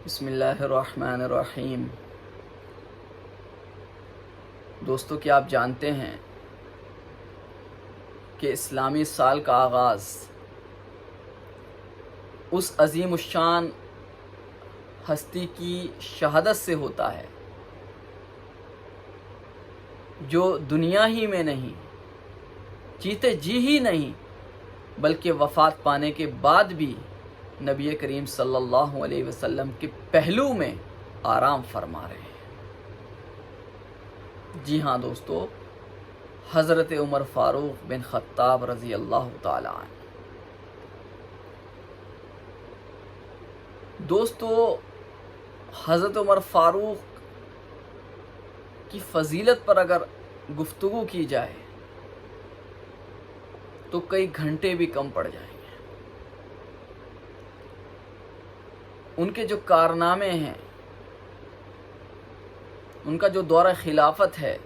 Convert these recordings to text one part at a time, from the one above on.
بسم اللہ الرحمن الرحیم۔ دوستو، کیا آپ جانتے ہیں کہ اسلامی سال کا آغاز اس عظیم الشان ہستی کی شہادت سے ہوتا ہے جو دنیا ہی میں نہیں، جیتے جی ہی نہیں، بلکہ وفات پانے کے بعد بھی نبی کریم صلی اللہ علیہ وسلم کے پہلو میں آرام فرما رہے ہیں۔ جی ہاں دوستو، حضرت عمر فاروق بن خطاب رضی اللہ تعالی عنہ۔ دوستو، حضرت عمر فاروق کی فضیلت پر اگر گفتگو کی جائے تو کئی گھنٹے بھی کم پڑ جائیں گے۔ ان کے جو کارنامے ہیں، ان کا جو دور خلافت ہے،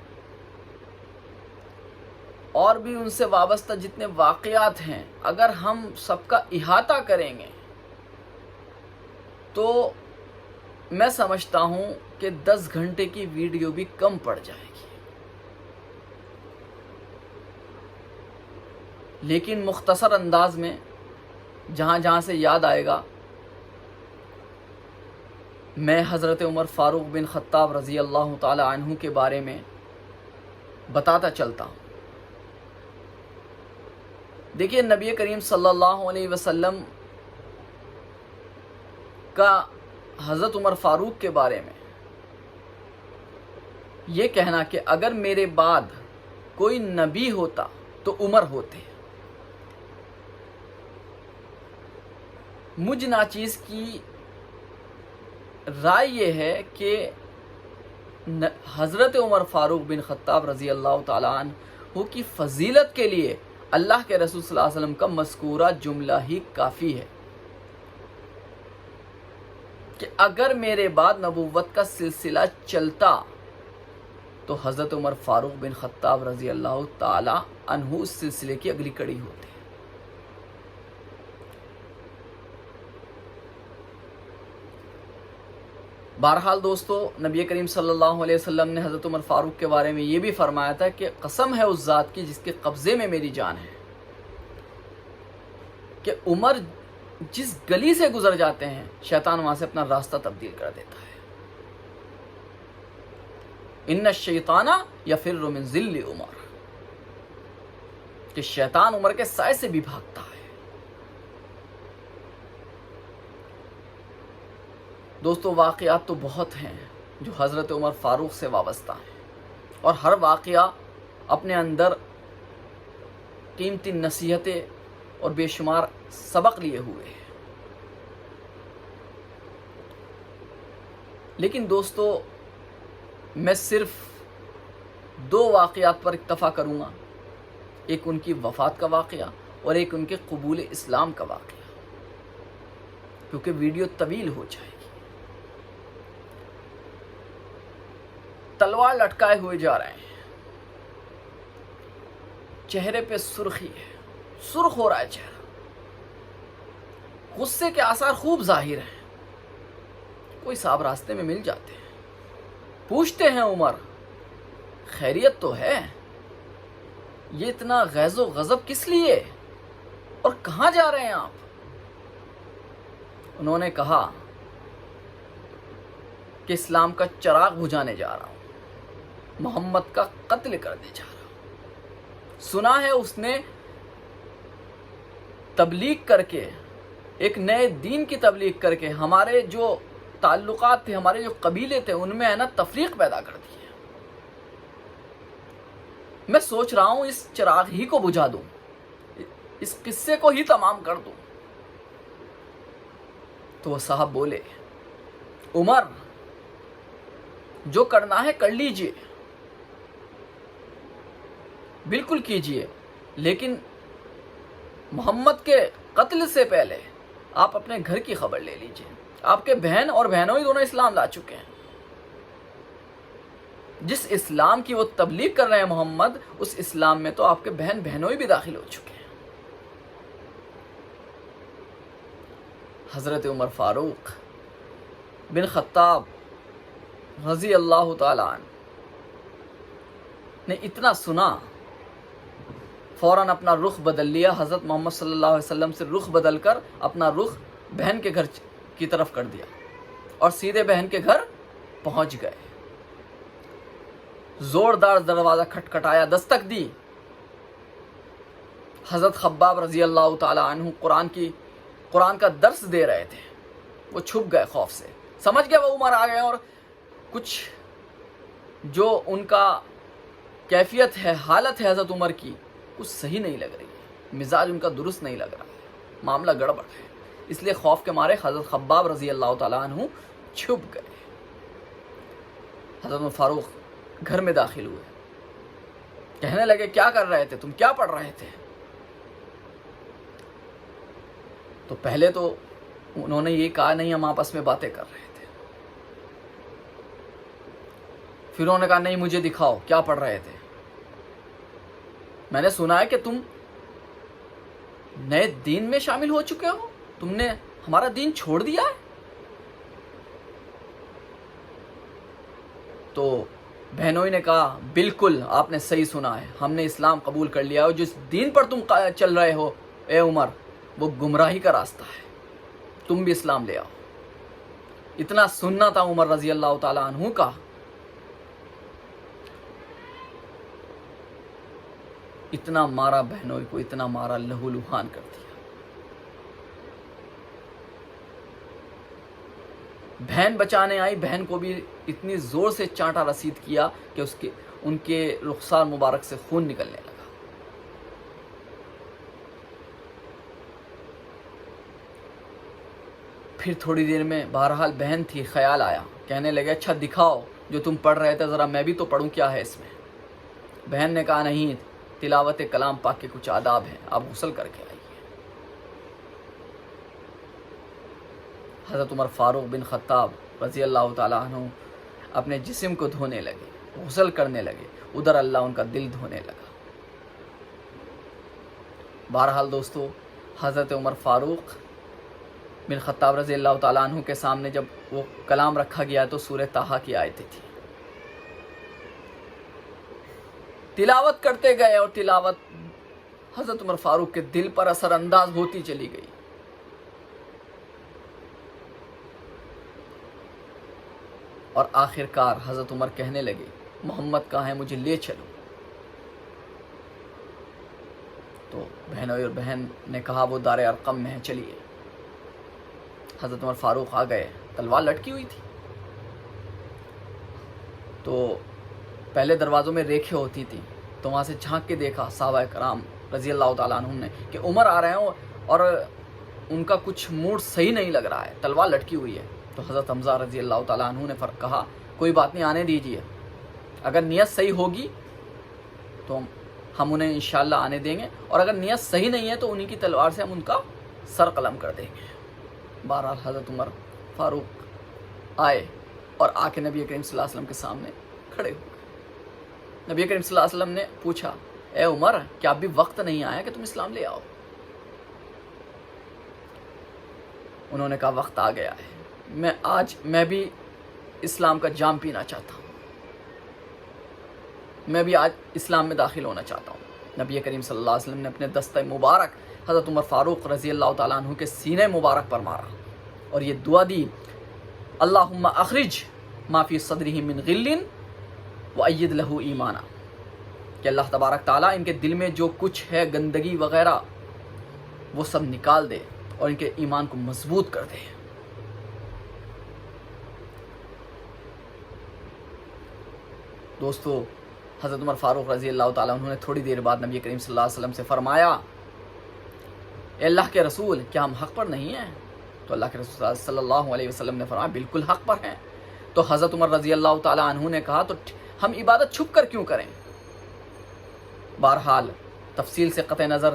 اور بھی ان سے وابستہ جتنے واقعات ہیں، اگر ہم سب کا احاطہ کریں گے تو میں سمجھتا ہوں کہ 10 گھنٹے کی ویڈیو بھی کم پڑ جائے گی۔ لیکن مختصر انداز میں جہاں جہاں سے یاد آئے گا، میں حضرت عمر فاروق بن خطاب رضی اللہ تعالی عنہ کے بارے میں بتاتا چلتا ہوں۔ دیکھیے، نبی کریم صلی اللہ علیہ وسلم کا حضرت عمر فاروق کے بارے میں یہ کہنا کہ اگر میرے بعد کوئی نبی ہوتا تو عمر ہوتے۔ مجھ ناچیز کی رائے یہ ہے کہ حضرت عمر فاروق بن خطاب رضی اللہ تعالی عنہ کی فضیلت کے لیے اللہ کے رسول صلی اللہ علیہ وسلم کا مذکورہ جملہ ہی کافی ہے کہ اگر میرے بعد نبوت کا سلسلہ چلتا تو حضرت عمر فاروق بن خطاب رضی اللہ تعالی عنہ اس سلسلے کی اگلی کڑی ہوتے۔ بہرحال دوستو، نبی کریم صلی اللہ علیہ وسلم نے حضرت عمر فاروق کے بارے میں یہ بھی فرمایا تھا کہ قسم ہے اس ذات کی جس کے قبضے میں میری جان ہے، کہ عمر جس گلی سے گزر جاتے ہیں شیطان وہاں سے اپنا راستہ تبدیل کر دیتا ہے۔ ان الشیطان یفر من ظل عمر، کہ شیطان عمر کے سائے سے بھی بھاگتا ہے۔ دوستو، واقعات تو بہت ہیں جو حضرت عمر فاروق سے وابستہ ہیں، اور ہر واقعہ اپنے اندر قیمتی نصیحتیں اور بے شمار سبق لیے ہوئے ہیں۔ لیکن دوستو، میں صرف 2 واقعات پر اکتفا کروں گا، ایک ان کی وفات کا واقعہ اور ایک ان کے قبول اسلام کا واقعہ، کیونکہ ویڈیو طویل ہو جائے گی۔ تلوار لٹکائے ہوئے جا رہے ہیں، چہرے پہ سرخی ہے، سرخ ہو رہا ہے چہرہ، غصے کے آثار خوب ظاہر ہیں۔ کوئی صاحب راستے میں مل جاتے ہیں، پوچھتے ہیں عمر خیریت تو ہے؟ یہ اتنا غیظ و غضب کس لیے، اور کہاں جا رہے ہیں آپ؟ انہوں نے کہا کہ اسلام کا چراغ بجھانے جا رہا ہوں، محمد کا قتل کرنے جا رہا ہوں۔ سنا ہے اس نے تبلیغ کر کے، ایک نئے دین کی تبلیغ کر کے ہمارے جو تعلقات تھے، ہمارے جو قبیلے تھے، ان میں تفریق پیدا کر دی ہے۔ میں سوچ رہا ہوں اس چراغ ہی کو بجھا دوں، اس قصے کو ہی تمام کر دوں۔ تو وہ صاحب بولے، عمر جو کرنا ہے کر لیجئے، بالکل کیجئے، لیکن محمد کے قتل سے پہلے آپ اپنے گھر کی خبر لے لیجئے۔ آپ کے بہن اور بہنوئی دونوں اسلام لا چکے ہیں۔ جس اسلام کی وہ تبلیغ کر رہے ہیں محمد، اس اسلام میں تو آپ کے بہن بہنوئی بھی داخل ہو چکے ہیں۔ حضرت عمر فاروق بن خطاب رضی اللہ تعالیٰ عنہ نے اتنا سنا، فوراً اپنا رخ بدل لیا، حضرت محمد صلی اللہ علیہ وسلم سے رخ بدل کر اپنا رخ بہن کے گھر کی طرف کر دیا اور سیدھے بہن کے گھر پہنچ گئے۔ زوردار دروازہ کھٹکھٹایا، دستک دی۔ حضرت خباب رضی اللہ تعالیٰ عنہ قرآن کا درس دے رہے تھے، وہ چھپ گئے خوف سے، سمجھ گئے وہ عمر آ گئے، اور کچھ جو ان کا کیفیت ہے، حالت ہے حضرت عمر کی، کچھ صحیح نہیں لگ رہی ہے، مزاج ان کا درست نہیں لگ رہا ہے، معاملہ گڑبڑ ہے، اس لیے خوف کے مارے حضرت خباب رضی اللہ تعالیٰ عنہ چھپ گئے۔ حضرت عمر فاروق گھر میں داخل ہوئے، کہنے لگے کیا کر رہے تھے تم، کیا پڑھ رہے تھے؟ تو پہلے تو انہوں نے یہ کہا نہیں، ہم آپس میں باتیں کر رہے تھے۔ پھر انہوں نے کہا نہیں مجھے دکھاؤ کیا پڑھ رہے تھے، میں نے سنا ہے کہ تم نئے دین میں شامل ہو چکے ہو، تم نے ہمارا دین چھوڑ دیا ہے۔ تو بہنوئی نے کہا بالکل آپ نے صحیح سنا ہے، ہم نے اسلام قبول کر لیا، اور جس دین پر تم چل رہے ہو اے عمر وہ گمراہی کا راستہ ہے، تم بھی اسلام لے آؤ۔ اتنا سننا تھا عمر رضی اللہ تعالیٰ عنہ کا، اتنا مارا بہنوئی کو، اتنا مارا، لہو لہان کر دیا۔ بہن بچانے آئی، بہن کو بھی اتنی زور سے چانٹا رسید کیا کہ ان کے رخسار مبارک سے خون نکلنے لگا۔ پھر تھوڑی دیر میں بہرحال بہن تھی، خیال آیا، کہنے لگے اچھا دکھاؤ جو تم پڑھ رہے تھے، ذرا میں بھی تو پڑھوں کیا ہے اس میں۔ بہن نے کہا نہیں، تلاوت کلام پاک کے کچھ آداب ہیں، آپ غسل کر کے آئیے۔ حضرت عمر فاروق بن خطاب رضی اللہ تعالیٰ عنہ اپنے جسم کو دھونے لگے، غسل کرنے لگے، ادھر اللہ ان کا دل دھونے لگا۔ بہرحال دوستو، حضرت عمر فاروق بن خطاب رضی اللہ تعالیٰ عنہ کے سامنے جب وہ کلام رکھا گیا تو سورہ طٰہٰ کی آیتیں تھیں، تلاوت کرتے گئے، اور تلاوت حضرت عمر فاروق کے دل پر اثر انداز ہوتی چلی گئی۔ اور آخر کار حضرت عمر کہنے لگے محمد کہاں ہے، مجھے لے چلو۔ تو بہنوئی اور بہن نے کہا وہ دار ارقم میں ہے، چلیے۔ حضرت عمر فاروق آ گئے، تلوار لٹکی ہوئی تھی، تو پہلے دروازوں میں ریکھیں ہوتی تھیں، تو وہاں سے جھانک کے دیکھا صحابہ کرام رضی اللہ تعالیٰ عنہ نے کہ عمر آ رہے ہیں اور ان کا کچھ موڈ صحیح نہیں لگ رہا ہے، تلوار لٹکی ہوئی ہے۔ تو حضرت حمزہ رضی اللہ تعالیٰ عنہ نے کہا کوئی بات نہیں، آنے دیجیے، اگر نیت صحیح ہوگی تو ہم انہیں انشاءاللہ آنے دیں گے، اور اگر نیت صحیح نہیں ہے تو انہی کی تلوار سے ہم ان کا سر قلم کر دیں گے۔ بہرحال حضرت عمر فاروق آئے اور آ کے نبی کریم صلی اللہ علیہ وسلم کے سامنے کھڑے ہو گئے۔ نبی کریم صلی اللہ علیہ وسلم نے پوچھا اے عمر کیا اب بھی وقت نہیں آیا کہ تم اسلام لے آؤ؟ انہوں نے کہا وقت آ گیا ہے، میں بھی اسلام کا جام پینا چاہتا ہوں، میں بھی آج اسلام میں داخل ہونا چاہتا ہوں۔ نبی کریم صلی اللہ علیہ وسلم نے اپنے دستہ مبارک حضرت عمر فاروق رضی اللہ تعالیٰ عنہ کے سینے مبارک پر مارا اور یہ دعا دی اللہم اخرج ما فی صدرہ من غل وأید لہ ایمانا، کہ اللہ تبارک تعالیٰ ان کے دل میں جو کچھ ہے گندگی وغیرہ وہ سب نکال دے اور ان کے ایمان کو مضبوط کر دے۔ دوستو، حضرت عمر فاروق رضی اللہ تعالیٰ عنہ نے تھوڑی دیر بعد نبی کریم صلی اللہ علیہ وسلم سے فرمایا اے اللہ کے رسول کیا ہم حق پر نہیں ہیں؟ تو اللہ کے رسول صلی اللہ علیہ وسلم نے فرمایا بالکل حق پر ہیں۔ تو حضرت عمر رضی اللہ تعالیٰ عنہ نے کہا تو ہم عبادت چھپ کر کیوں کریں؟ بہرحال تفصیل سے قطع نظر،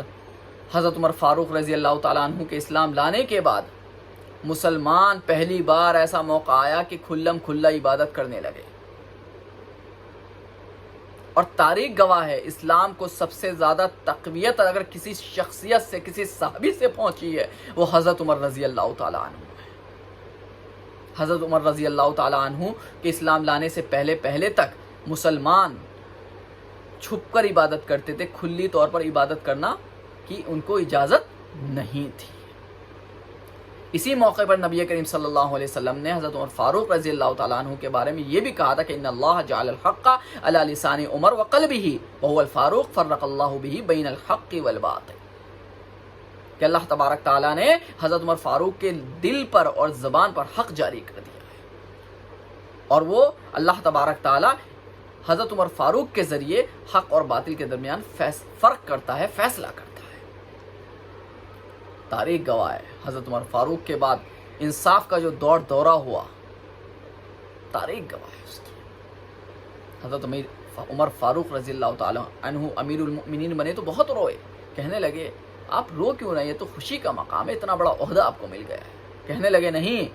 حضرت عمر فاروق رضی اللہ تعالیٰ عنہ کے اسلام لانے کے بعد مسلمان پہلی بار ایسا موقع آیا کہ کھلم کھلا عبادت کرنے لگے، اور تاریخ گواہ ہے اسلام کو سب سے زیادہ تقویت اگر کسی شخصیت سے، کسی صحابی سے پہنچی ہے وہ حضرت عمر رضی اللہ تعالیٰ عنہ ہے۔ حضرت عمر رضی اللہ تعالیٰ عنہ کے اسلام لانے سے پہلے تک مسلمان چھپ کر عبادت کرتے تھے، کھلی طور پر عبادت کرنا کی ان کو اجازت نہیں تھی۔ اسی موقع پر نبی کریم صلی اللہ علیہ وسلم نے حضرت عمر فاروق رضی اللہ تعالیٰ عنہ کے بارے میں یہ بھی کہا تھا کہ ان اللہ جعل الحق علی لسان عمر وقلبہ وهو الفاروق فرق اللہ بہ بین الحق والباطل، کہ اللہ تبارک تعالیٰ نے حضرت عمر فاروق کے دل پر اور زبان پر حق جاری کر دیا ہے، اور وہ اللہ تبارک تعالیٰ حضرت عمر فاروق کے ذریعے حق اور باطل کے درمیان فرق کرتا ہے، فیصلہ کرتا ہے۔ تاریخ گواہ ہے حضرت عمر فاروق کے بعد انصاف کا جو دورہ ہوا، تاریخ گواہ ہے اس کی۔ حضرت عمر فاروق رضی اللہ تعالیٰ عنہ امیر المؤمنین بنے تو بہت روئے، کہنے لگے آپ رو کیوں نہیں، یہ تو خوشی کا مقام ہے، اتنا بڑا عہدہ آپ کو مل گیا ہے۔ کہنے لگے نہیں،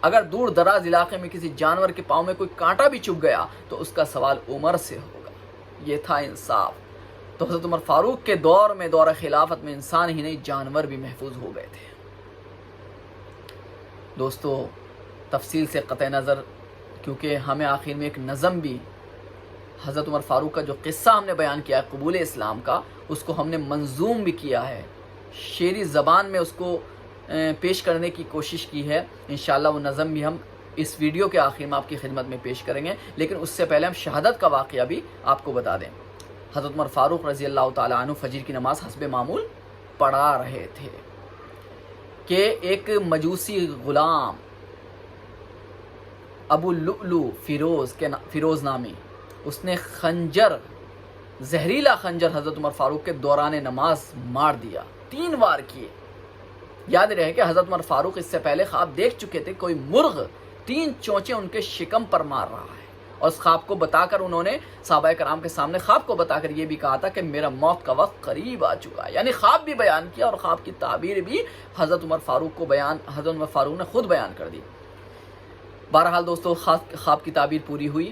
اگر دور دراز علاقے میں کسی جانور کے پاؤں میں کوئی کانٹا بھی چبھ گیا تو اس کا سوال عمر سے ہوگا، یہ تھا انصاف۔ تو حضرت عمر فاروق کے دور میں، دور خلافت میں، انسان ہی نہیں جانور بھی محفوظ ہو گئے تھے۔ دوستو، تفصیل سے قطع نظر، کیونکہ ہمیں آخر میں ایک نظم بھی حضرت عمر فاروق کا جو قصہ ہم نے بیان کیا ہے قبول اسلام کا، اس کو ہم نے منظوم بھی کیا ہے، شعری زبان میں اس کو پیش کرنے کی کوشش کی ہے۔ انشاءاللہ وہ نظم بھی ہم اس ویڈیو کے آخر میں آپ کی خدمت میں پیش کریں گے، لیکن اس سے پہلے ہم شہادت کا واقعہ بھی آپ کو بتا دیں۔ حضرت عمر فاروق رضی اللہ تعالیٰ عنہ فجر کی نماز حسب معمول پڑھا رہے تھے کہ ایک مجوسی غلام ابو لؤلؤ فیروز نامی، اس نے خنجر، زہریلا خنجر حضرت عمر فاروق کے دوران نماز مار دیا، 3 وار کیے۔ یاد رہے کہ حضرت عمر فاروق اس سے پہلے خواب دیکھ چکے تھے، کوئی مرغ 3 چونچے ان کے شکم پر مار رہا ہے، اور اس خواب کو بتا کر انہوں نے صحابہ کرام کے سامنے خواب کو بتا کر یہ بھی کہا تھا کہ میرا موت کا وقت قریب آ چکا ہے، یعنی خواب بھی بیان کیا اور خواب کی تعبیر بھی حضرت عمر فاروق نے خود بیان کر دی۔ بہرحال دوستو، خواب کی تعبیر پوری ہوئی،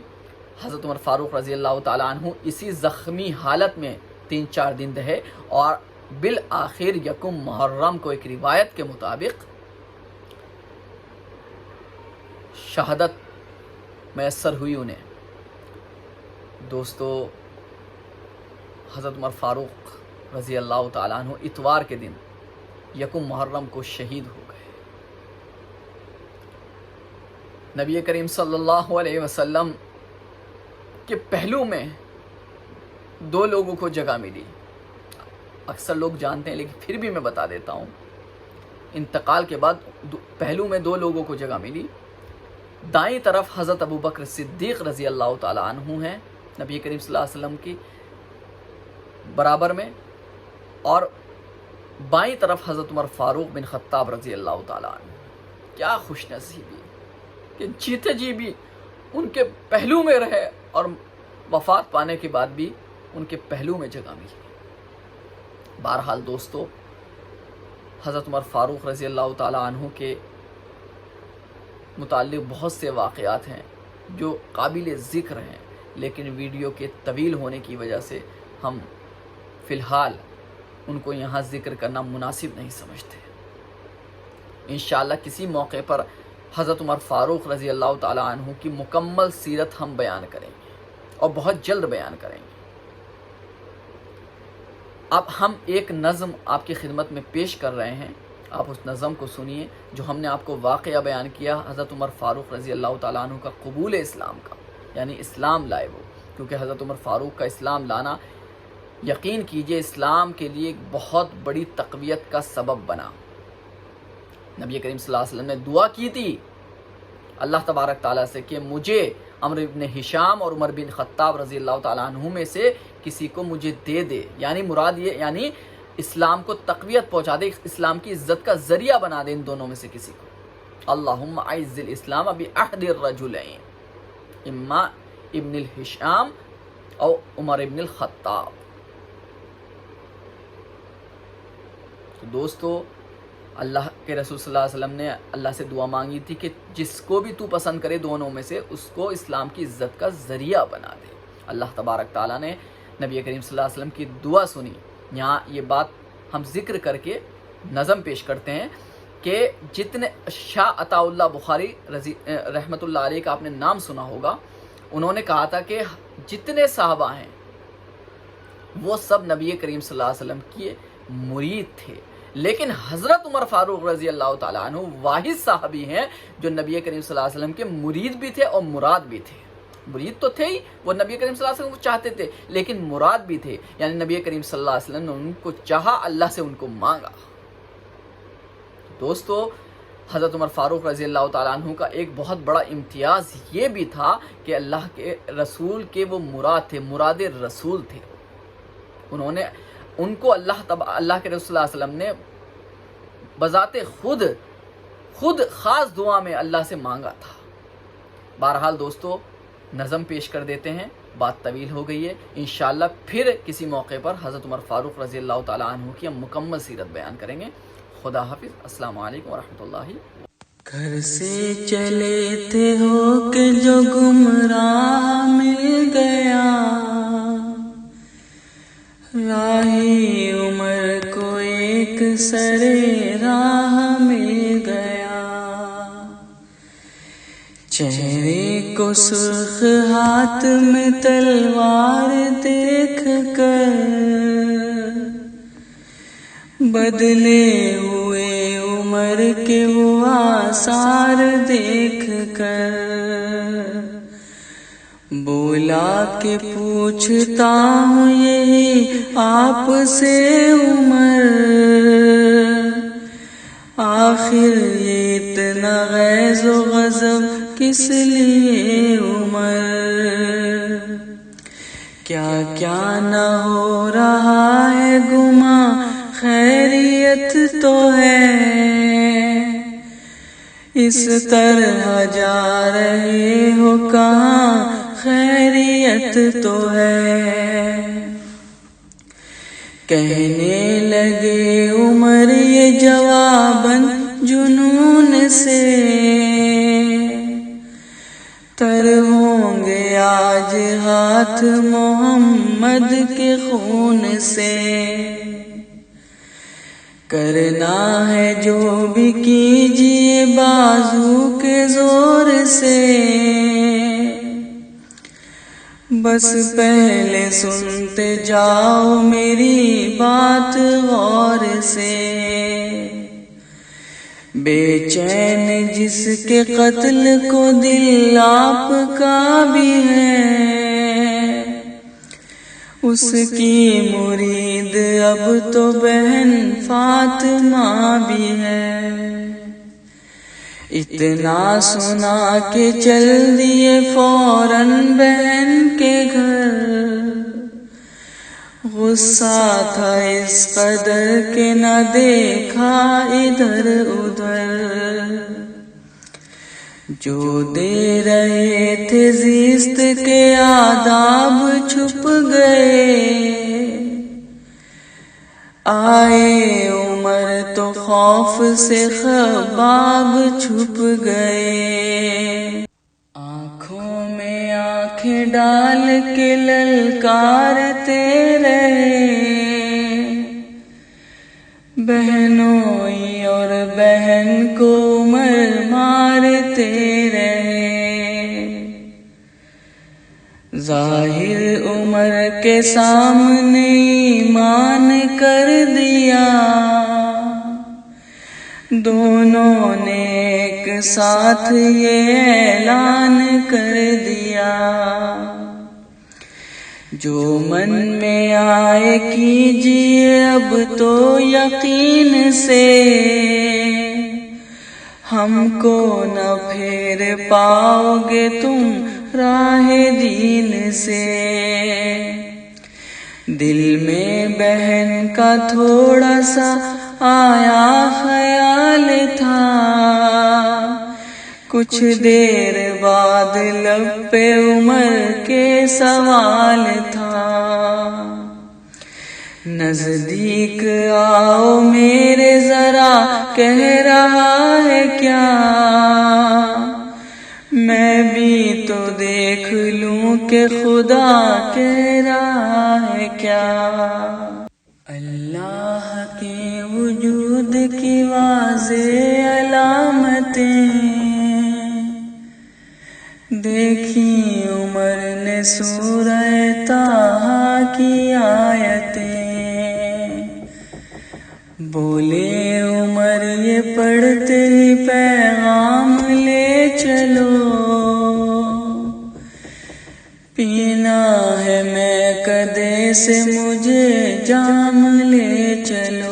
حضرت عمر فاروق رضی اللہ تعالیٰ عنہ اسی زخمی حالت میں 3-4 دن رہے، اور بالآخر 1 محرم کو ایک روایت کے مطابق شہادت میسر ہوئی انہیں۔ دوستو، حضرت عمر فاروق رضی اللہ تعالیٰ عنہ اتوار کے دن 1 محرم کو شہید ہو گئے۔ نبی کریم صلی اللہ علیہ وسلم کے پہلو میں 2 لوگوں کو جگہ ملی، اکثر لوگ جانتے ہیں لیکن پھر بھی میں بتا دیتا ہوں۔ انتقال کے بعد پہلو میں 2 لوگوں کو جگہ ملی۔ دائیں طرف حضرت ابو بکر صدیق رضی اللہ تعالیٰ عنہ ہیں نبی کریم صلی اللہ علیہ وسلم کی برابر میں، اور بائیں طرف حضرت عمر فاروق بن خطاب رضی اللہ تعالیٰ عنہ۔ کیا خوش نصیبی کہ جیتے جی بھی ان کے پہلو میں رہے اور وفات پانے کے بعد بھی ان کے پہلو میں جگہ ملی۔ بہرحال دوستو، حضرت عمر فاروق رضی اللہ تعالیٰ عنہ کے متعلق بہت سے واقعات ہیں جو قابل ذکر ہیں، لیکن ویڈیو کے طویل ہونے کی وجہ سے ہم فی الحال ان کو یہاں ذکر کرنا مناسب نہیں سمجھتے۔ انشاءاللہ کسی موقع پر حضرت عمر فاروق رضی اللہ تعالیٰ عنہ کی مکمل سیرت ہم بیان کریں گے، اور بہت جلد بیان کریں گے۔ اب ہم ایک نظم آپ کی خدمت میں پیش کر رہے ہیں، آپ اس نظم کو سنیے جو ہم نے آپ کو واقعہ بیان کیا حضرت عمر فاروق رضی اللہ تعالیٰ عنہ کا قبول اسلام کا، یعنی اسلام لائے وہ، کیونکہ حضرت عمر فاروق کا اسلام لانا یقین کیجئے اسلام کے لیے ایک بہت بڑی تقویت کا سبب بنا۔ نبی کریم صلی اللہ علیہ وسلم نے دعا کی تھی اللہ تبارک تعالیٰ سے کہ مجھے عمرو بن ہشام اور عمر بن خطاب رضی اللہ تعالیٰ عنہ میں سے کسی کو مجھے دے دے، یعنی مراد یہ، یعنی اسلام کو تقویت پہنچا دے، اسلام کی عزت کا ذریعہ بنا دے ان دونوں میں سے کسی کو۔ اللہم اعز الاسلام بعہد الرجلین اما ابن الہشام او عمر ابن الخطاب۔ تو دوستو، اللہ کے رسول صلی اللہ علیہ وسلم نے اللہ سے دعا مانگی تھی کہ جس کو بھی تو پسند کرے دونوں میں سے اس کو اسلام کی عزت کا ذریعہ بنا دے۔ اللہ تبارک تعالیٰ نے نبی کریم صلی اللہ علیہ وسلم کی دعا سنی۔ یہاں یہ بات ہم ذکر کر کے نظم پیش کرتے ہیں کہ جتنے شاہ عطا اللہ بخاری رحمۃ اللہ علیہ کا آپ نے نام سنا ہوگا، انہوں نے کہا تھا کہ جتنے صحابہ ہیں وہ سب نبی کریم صلی اللہ علیہ وسلم کی مرید تھے، لیکن حضرت عمر فاروق رضی اللہ تعالیٰ عنہ واحد صحابی ہیں جو نبی کریم صلی اللہ علیہ وسلم کے مرید بھی تھے اور مراد بھی تھے۔ مرید تو تھے ہی، وہ نبی کریم صلی اللہ علیہ وسلم کو چاہتے تھے، لیکن مراد بھی تھے، یعنی نبی کریم صلی اللہ علیہ وسلم نے ان کو چاہا، اللہ سے ان کو مانگا۔ دوستو، حضرت عمر فاروق رضی اللہ تعالیٰ عنہ کا ایک بہت بڑا امتیاز یہ بھی تھا کہ اللہ کے رسول کے وہ مراد تھے، مراد رسول تھے۔ ان کو اللہ کے رسول صلی اللہ علیہ وسلم نے بذات خود خاص دعا میں اللہ سے مانگا تھا۔ بہرحال دوستو، نظم پیش کر دیتے ہیں، بات طویل ہو گئی ہے، انشاءاللہ پھر کسی موقع پر حضرت عمر فاروق رضی اللہ تعالیٰ عنہ کی ہم مکمل سیرت بیان کریں گے۔ خدا حافظ، السلام علیکم ورحمۃ اللہ۔ گھر سے چلے تھے ہو کے جو گمراہ مل گیا، راہی عمر کو ایک سرے راہ مل گیا، چہرے کو سرخ ہاتھ میں تلوار دیکھ کر، بدلے ہوئے عمر کے وہ آثار دیکھ کر، بولا کہ پوچھتا ہوں یہی آپ سے عمر، آخر یہ اتنا غیظ و غضب کس لیے عمر، کیا کیا نہ ہو رہا ہے گماں، خیریت تو ہے، اس طرح جا رہے ہو کہاں، خیریت تو ہے۔ کہنے لگے عمر یہ جواباً جنون سے، تر ہوں گے آج ہاتھ محمد کے خون سے، کرنا ہے جو بھی کیجیے بازو کے زور سے، بس پہلے سنتے جاؤ میری بات غور سے، بے چین جس کے قتل کو دل آپ کا بھی ہے، اس کی مرید اب تو بہن فاطمہ بھی ہے، اتنا سنا کے چل دیے فوراً بہن کے گھر، غصہ تھا اس قدر کہ نہ دیکھا ادھر ادھر، جو دے رہے تھے زیست کے آداب چھپ گئے، آئے عمر تو خوف سے خباب چھپ گئے، آنکھوں میں آنکھیں ڈال کے للکارتے رہے، بہنوئی اور بہن کو عمر مارتے رہے، ظاہر عمر کے سامنے ایمان کر دیا، دونوں نے ایک ساتھ یہ اعلان کر دیا، جو من میں آئے کیجیے اب تو یقین سے، ہم کو نہ پھیر پاؤ گے تم راہ دین سے، دل میں بہن کا تھوڑا سا آیا خیال تھا، کچھ دیر بعد لب پہ عمر کے سوال تھا، نزدیک آؤ میرے ذرا کہہ رہا ہے کیا، میں بھی تو دیکھ لوں کہ خدا کہہ رہا ہے کیا، اللہ کے وجود کی واضح علامتیں دیکھی عمر نے سورہ طٰہٰ کی آیتیں، بولے عمر یہ پڑھتے ہی پیغام لے چلو، پینا ہے میں کدے سے مجھے جام لے چلو۔